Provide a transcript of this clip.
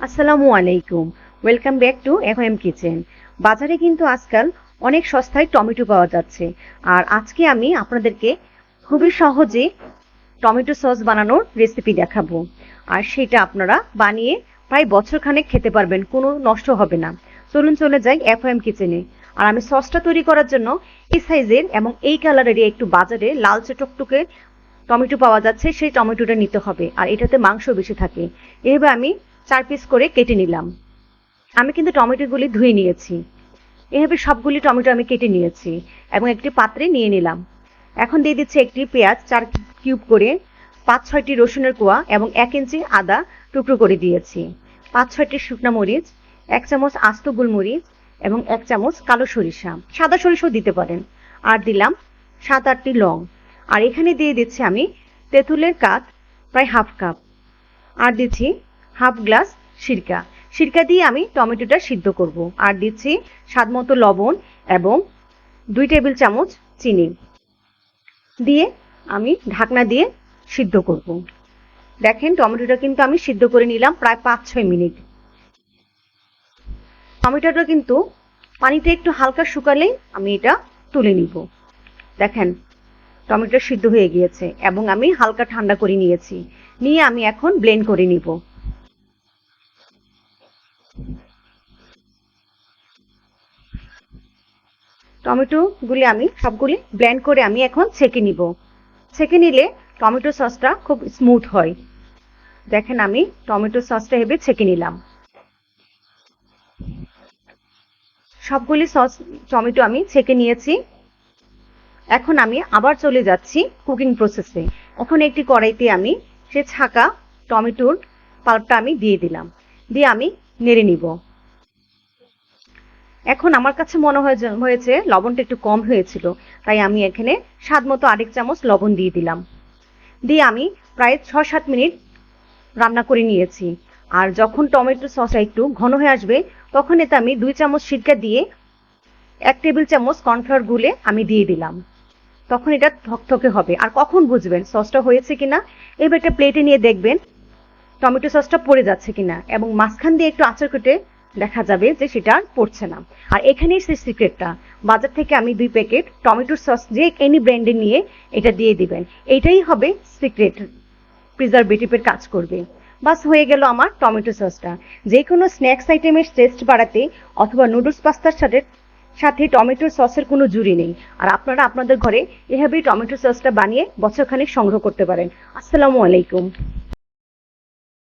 আসসালামু আলাইকুম। Welcome back to FM kitchen. বাজারে কিন্তু আজকাল অনেক সস্তায় টমেটো পাওয়া যাচ্ছে। আর আজকে আমি আপনাদেরকে খুবই সহজে টমেটো সস বানানোর রেসিপি দেখাবো। আর সেটা আপনারা বানিয়ে প্রায় বছরখানেক খেতে পারবেন, কোনো নষ্ট হবে না। চলুন চলে যাই এফএম কিচেনে। আর আমি সসটা তৈরি করার জন্য এই সাইজের এবং এই কালারেরই একটু বাজারে লালচে টকটকে টমেটো পাওয়া যাচ্ছে, সেই টমেটোটা নিতে হবে। আর এটাতে মাংস বেশি থাকে। এভাবে আমি 4 পিস করে কেটে নিলাম। আমি কিন্তু টমেটোগুলি ধুয়ে নিয়েছি। এভাবে সবগুলি টমেটো আমি কেটে নিয়েছি এবং একটি পাত্রে নিয়ে নিলাম। এখন দিয়ে দিচ্ছি একটি পেঁয়াজ 4 কিউব করে, 5-6টি রসুনের কোয়া এবং 1 ইঞ্চি আদা টুকরো করে দিয়েছি। 5-6টি শুকনো মরিচ, 1 চামচ আস্ত গোলমরিচ এবং 1 চামচ কালো সরিষা, সাদা সরিষাও দিতে পারেন। আর দিলাম 7-8টি লং। আর এখানে দিয়ে দিচ্ছি আমি তেঁতুলের কাঠ প্রায় হাফ কাপ। আর দিচ্ছি হাফ গ্লাস সিরকা। সিরকা দিয়ে আমি টমেটোটা সিদ্ধ করব। আর দিচ্ছি স্বাদমতো লবণ এবং 2 টেবিল চামচ চিনি দিয়ে আমি ঢাকনা দিয়ে সিদ্ধ করব। দেখেন টমেটোটা কিন্তু আমি সিদ্ধ করে নিলাম প্রায় 5-6 মিনিট। টমেটোটা কিন্তু পানিটা একটু হালকা শুকালেই আমি এটা তুলে নিব। দেখেন টমেটো সিদ্ধ হয়ে গিয়েছে এবং আমি হালকা ঠান্ডা করে নিয়েছি। নিয়ে আমি এখন ব্লেন্ড করে নিব। টমেটোগুলি আমি সবগুলি ব্লেন্ড করে আমি এখন ছেঁকে নিব। ছেঁকে নিলে টমেটো সসটা খুব স্মুথ হয়। দেখেন আমি টমেটো সসটা ভেবে ছেঁকে নিলাম। সবগুলি টমেটো আমি ছেঁকে নিয়েছি। এখন আমি আবার চলে যাচ্ছি কুকিং প্রসেসে। এখন একটি কড়াইতে আমি সে ছাকা টমেটোর পাল্পটা আমি দিয়ে দিলাম। দিয়ে আমি নেড়ে নিব। এখন আমার কাছে মনে হয়েছে লবণটা একটু কম হয়েছিল, তাই আমি এখানে স্বাদ মতো আরেক চামচ লবণ দিয়ে দিলাম। দিয়ে আমি প্রায় 6-7 মিনিট রান্না করে নিয়েছি। আর যখন টমেটো সসটা একটু ঘন হয়ে আসবে, তখন এতে আমি 2 চামচ সিরকা দিয়ে 1 টেবিল চামচ কর্নফ্লাওয়ার গুলে আমি দিয়ে দিলাম। তখন এটা থকথকে হবে। আর কখন বুঝবেন সসটা হয়েছে কিনা, এবার একটা প্লেটে নিয়ে দেখবেন টমেটো সসটা পড়ে যাচ্ছে কিনা এবং মাঝখান দিয়ে একটু আঁচড় কেটে দেখা যাবে যে সেটা আর পড়ছে না। আর এখানেই সেই সিক্রেটটা। বাজার থেকে আমি 2 প্যাকেট টমেটোর সস যে এনি ব্র্যান্ডে নিয়ে এটা দিয়ে দিবেন। এটাই হবে সিক্রেট, প্রিজারভেটিভের কাজ করবে। বাস হয়ে গেল আমার টমেটো সসটা। যে কোনো স্ন্যাক্স আইটেমের টেস্ট বাড়াতে অথবা নুডলস পাস্তার সাথে টমেটো সসের কোনো জুড়ি নেই। আর আপনারা আপনাদের ঘরে এভাবেই টমেটো সসটা বানিয়ে বছরখানেক সংগ্রহ করতে পারেন। আসসালামু আলাইকুম।